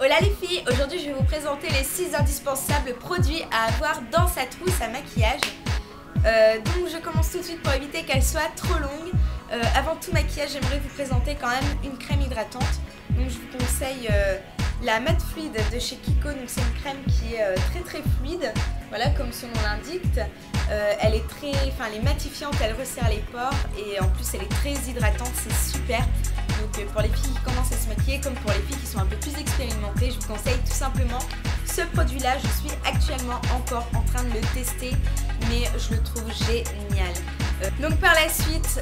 Hola les filles, aujourd'hui je vais vous présenter les 6 indispensables produits à avoir dans sa trousse à maquillage. Donc je commence tout de suite pour éviter qu'elle soit trop longue. Avant tout maquillage, j'aimerais vous présenter quand même une crème hydratante. Donc je vous conseille la Matte Fluide de chez Kiko. Donc c'est une crème qui est très fluide, voilà comme son nom l'indique. Elle est matifiante, elle resserre les pores et en plus elle est très hydratante, c'est super. Donc pour les filles qui commencent à se maquiller comme pour les filles qui sont un peu plus expérimentées, je vous conseille tout simplement ce produit là. Je suis actuellement encore en train de le tester mais je le trouve génial. Donc par la suite,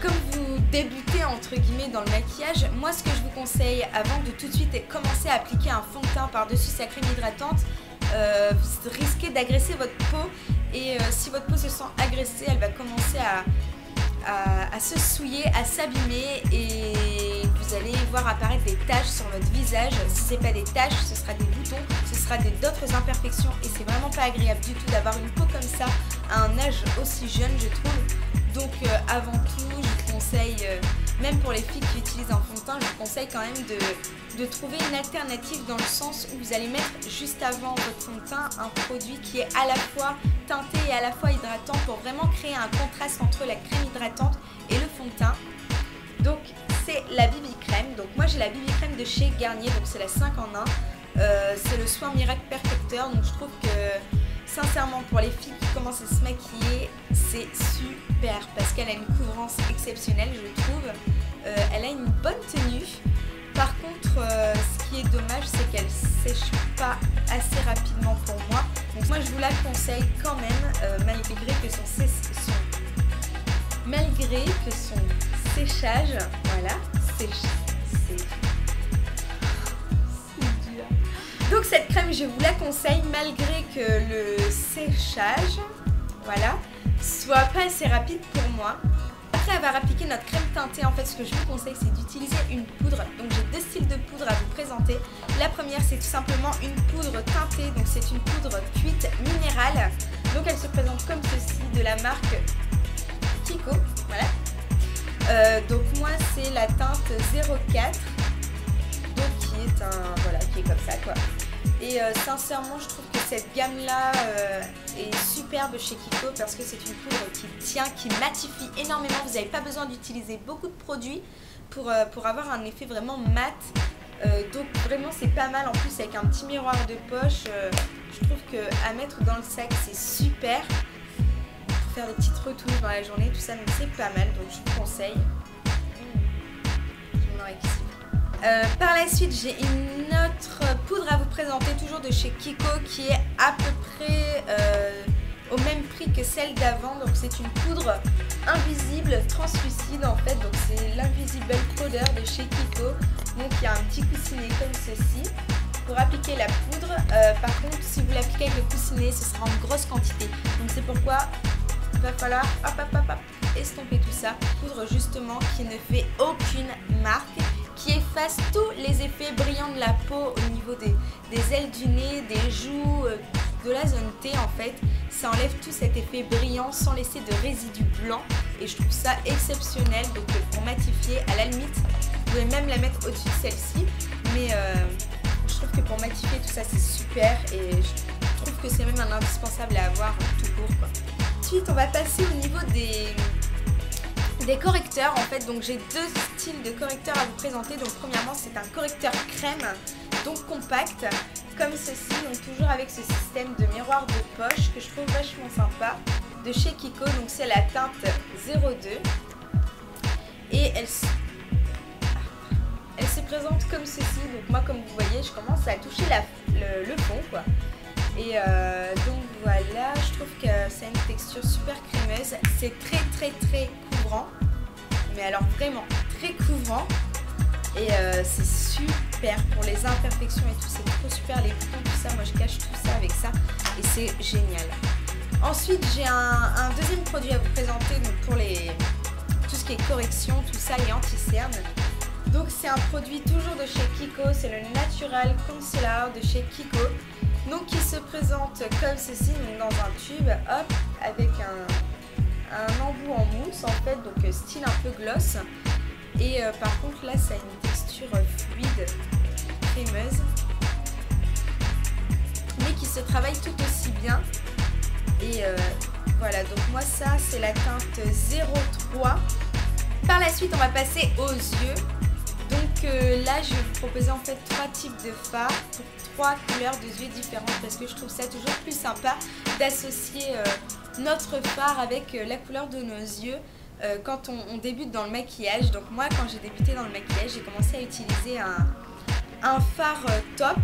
comme vous débutez entre guillemets dans le maquillage, moi ce que je vous conseille avant de tout de suite commencer à appliquer un fond de teint par-dessus sa crème hydratante, vous risquez d'agresser votre peau et si votre peau se sent agressée, elle va commencer à se souiller, à s'abîmer et vous allez voir apparaître des taches sur votre visage. Si ce n'est pas des taches, ce sera des boutons, ce sera d'autres imperfections et c'est vraiment pas agréable du tout d'avoir une peau comme ça à un âge aussi jeune, je trouve. Donc avant tout, je vous conseille, même pour les filles qui utilisent un fond de teint, je vous conseille quand même de trouver une alternative dans le sens où vous allez mettre juste avant votre fond de teint un produit qui est à la fois teinté et à la fois hydratant pour vraiment créer un contraste entre la crème hydratante et le fond de teint. Donc c'est la BB Crème. Donc moi j'ai la BB Crème de chez Garnier, donc c'est la 5 en 1. C'est le soin miracle perfecteur, donc je trouve que sincèrement pour les filles qui commencent à se maquiller, c'est super parce qu'elle a une couvrance exceptionnelle, je trouve. Elle a une bonne tenue. Par contre, ce qui est dommage, c'est qu'elle sèche pas assez rapidement pour moi. Donc moi, je vous la conseille quand même, malgré que son séchage, voilà, c'est dur. Donc cette crème, je vous la conseille malgré que le séchage, voilà, soit pas assez rapide pour moi. Après avoir appliqué notre crème teintée, en fait ce que je vous conseille c'est d'utiliser une poudre. Donc j'ai deux styles de poudre à vous présenter. La première c'est tout simplement une poudre teintée, donc c'est une poudre cuite minérale. Donc elle se présente comme ceci de la marque Kiko, voilà. Donc moi c'est la teinte 04, donc qui est comme ça quoi. Et sincèrement je trouve que cette gamme là est superbe chez Kiko parce que c'est une poudre qui tient, qui matifie énormément. Vous n'avez pas besoin d'utiliser beaucoup de produits pour avoir un effet vraiment mat. Donc vraiment c'est pas mal. En plus avec un petit miroir de poche, je trouve qu'à mettre dans le sac c'est super. Pour faire des petites retouches dans la journée, tout ça, donc c'est pas mal. Donc je vous conseille. Par la suite, j'ai une autre poudre à vous présenter, toujours de chez Kiko, qui est à peu près au même prix que celle d'avant. Donc c'est une poudre invisible, translucide en fait. Donc c'est l'Invisible Powder de chez Kiko. Donc il y a un petit coussinet comme ceci pour appliquer la poudre. Par contre, si vous l'appliquez avec le coussinet, ce sera en grosse quantité. Donc c'est pourquoi il va falloir estomper tout ça. Poudre justement qui ne fait aucune marque, qui efface tous les effets brillants de la peau au niveau des ailes du nez, des joues, de la zone T en fait. Ça enlève tout cet effet brillant sans laisser de résidus blancs et je trouve ça exceptionnel. Donc pour matifier, à la limite, vous pouvez même la mettre au-dessus de celle-ci. Mais je trouve que pour matifier tout ça c'est super et je trouve que c'est même un indispensable à avoir tout court quoi. Ensuite on va passer au niveau des correcteurs en fait. Donc j'ai deux styles de correcteurs à vous présenter. Donc premièrement c'est un correcteur crème, donc compact comme ceci, donc toujours avec ce système de miroir de poche que je trouve vachement sympa de chez Kiko. Donc c'est la teinte 02 et elle se présente comme ceci. Donc moi comme vous voyez je commence à toucher le fond quoi. Et donc voilà, je trouve que c'est une texture super crémeuse, c'est très couvrant, mais alors vraiment très couvrant et c'est super pour les imperfections et tout, c'est trop super, les boutons tout ça, moi je cache tout ça avec ça et c'est génial. Ensuite j'ai un deuxième produit à vous présenter donc pour tout ce qui est correction, tout ça et anti-cerne. Donc c'est un produit toujours de chez Kiko, c'est le Natural Concealer de chez Kiko. Donc qui se présente comme ceci, donc dans un tube, hop, avec un embout en mousse en fait, donc style un peu gloss. Et par contre là ça a une texture fluide, crémeuse. qui se travaille tout aussi bien. Et voilà, donc moi ça c'est la teinte 03. Par la suite on va passer aux yeux. Donc là je vais vous proposer en fait 3 types de fards pour 3 couleurs de yeux différentes, parce que je trouve ça toujours plus sympa d'associer notre fard avec la couleur de nos yeux quand on débute dans le maquillage. Donc moi quand j'ai débuté dans le maquillage, j'ai commencé à utiliser un fard top.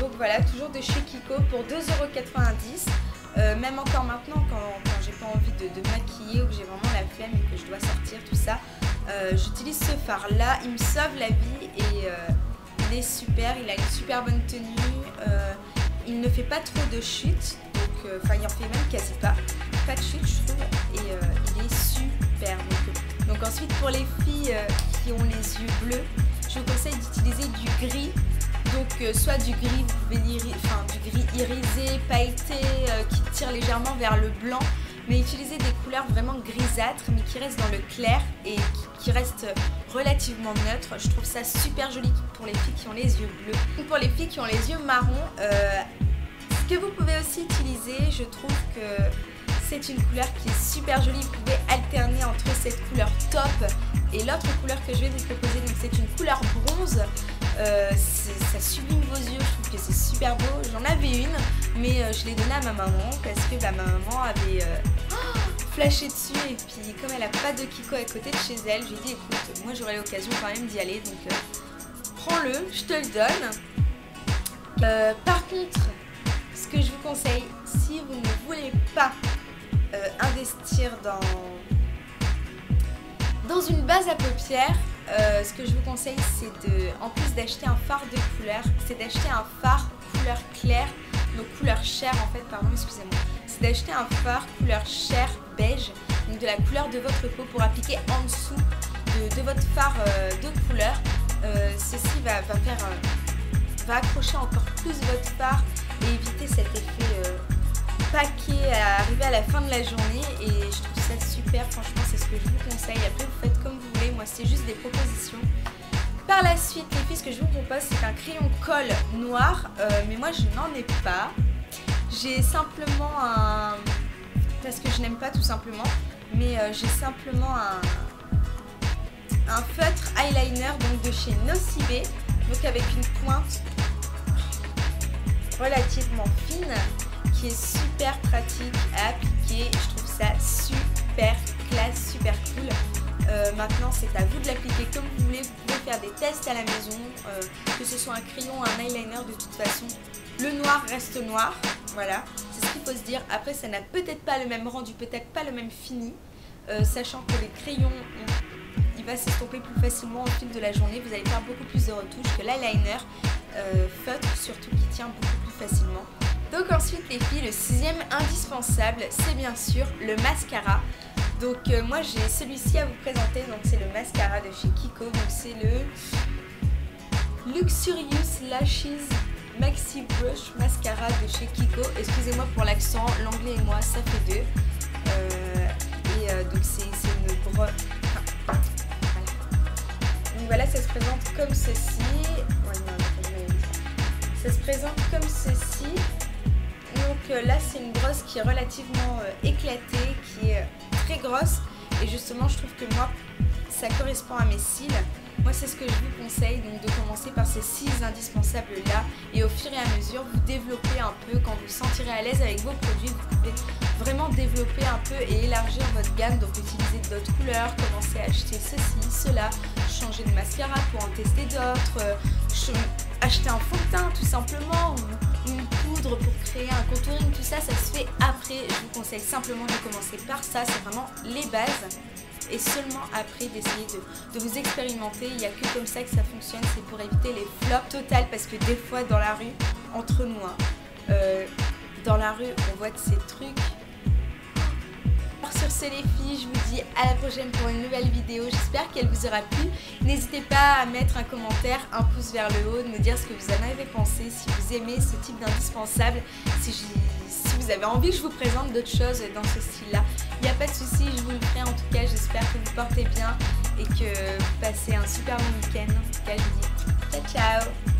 Donc voilà, toujours de chez Kiko pour 2,90 €. Même encore maintenant quand j'ai pas envie de maquiller ou que j'ai vraiment la flemme et que je dois sortir tout ça, j'utilise ce fard là, il me sauve la vie et il est super, il a une super bonne tenue, il ne fait pas trop de chute, donc enfin il en fait même quasi pas de chute je trouve, et il est super. Donc ensuite pour les filles qui ont les yeux bleus, je vous conseille d'utiliser du gris. Donc soit du gris, vous pouvez du gris irisé, pailleté, qui tire légèrement vers le blanc, mais utilisez des couleurs vraiment grisâtres mais qui restent dans le clair et qui restent relativement neutres. Je trouve ça super joli pour les filles qui ont les yeux bleus. Donc pour les filles qui ont les yeux marrons, ce que vous pouvez aussi utiliser, je trouve que c'est une couleur qui est super jolie. Vous pouvez alterner entre cette couleur top et l'autre couleur que je vais vous proposer. Donc c'est une couleur bronze. Ça sublime vos yeux, je trouve que c'est super beau. J'en avais une, mais je l'ai donnée à ma maman parce que ma maman avait flashé dessus, et puis comme elle n'a pas de Kiko à côté de chez elle, j'ai dit écoute, moi j'aurai l'occasion quand même d'y aller, donc prends-le, je te le donne. Par contre, ce que je vous conseille, si vous ne voulez pas investir dans une base à paupières, ce que je vous conseille, c'est en plus d'acheter un fard de couleur, c'est d'acheter un fard couleur claire, donc couleur chair en fait, pardon, excusez-moi. C'est d'acheter un fard couleur chair beige, donc de la couleur de votre peau, pour appliquer en dessous de votre fard de couleur. Ceci va accrocher encore plus votre fard et éviter cet effet paquet à arriver à la fin de la journée, et je trouve ça super. Franchement, c'est ce que je vous conseille. Après vous faites comme vous voulez, moi c'est juste des propositions. Par la suite les filles, ce que je vous propose, c'est un crayon colle noir, mais moi je n'en ai pas. J'ai simplement parce que je n'aime pas tout simplement, mais j'ai simplement un feutre eyeliner, donc de chez Nocibé, donc avec une pointe relativement fine qui est super pratique à appliquer. Je trouve ça super classe, super cool. Maintenant c'est à vous de l'appliquer comme vous voulez. Vous pouvez faire des tests à la maison, que ce soit un crayon, un eyeliner, de toute façon le noir reste noir, voilà, c'est ce qu'il faut se dire. Après ça n'a peut-être pas le même rendu, peut-être pas le même fini, sachant que les crayons, il va s'estomper plus facilement au fil de la journée, vous allez faire beaucoup plus de retouches que l'eyeliner feutre, surtout, qui tient beaucoup plus facilement. Donc ensuite les filles, le 6e indispensable, c'est bien sûr le mascara. Donc moi j'ai celui-ci à vous présenter, donc c'est le mascara de chez Kiko, donc c'est le Luxurious Lashes Maxi Brush Mascara de chez Kiko. Excusez-moi pour l'accent, l'anglais et moi ça fait deux. Donc c'est une brosse. Voilà. Donc voilà, ça se présente comme ceci. Ouais, non, ça se présente comme ceci. Donc là c'est une brosse qui est relativement éclatée, qui est très grosse, et justement je trouve que moi ça correspond à mes cils. Moi c'est ce que je vous conseille, donc de commencer par ces 6 indispensables là, et au fur et à mesure vous développez un peu. Quand vous vous sentirez à l'aise avec vos produits, vous pouvez vraiment développer un peu et élargir votre gamme, donc utiliser d'autres couleurs, commencer à acheter ceci, cela, changer de mascara pour en tester d'autres, acheter un fond de teint tout simplement, ou une poudre pour créer un contouring, tout ça, ça se fait après. Je vous conseille simplement de commencer par ça, c'est vraiment les bases, et seulement après d'essayer de vous expérimenter. Il n'y a que comme ça que ça fonctionne, c'est pour éviter les flops totales, parce que des fois dans la rue, entre nous, dans la rue on voit de ces trucs. Sur ce les filles, je vous dis à la prochaine pour une nouvelle vidéo, j'espère qu'elle vous aura plu. N'hésitez pas à mettre un commentaire, un pouce vers le haut, de me dire ce que vous en avez pensé, si vous aimez ce type d'indispensable, si vous avez envie que je vous présente d'autres choses dans ce style là. Il n'y a pas de souci, je vous le ferai. En tout cas j'espère que vous portez bien et que vous passez un super bon week-end. En tout cas je vous dis ciao ciao.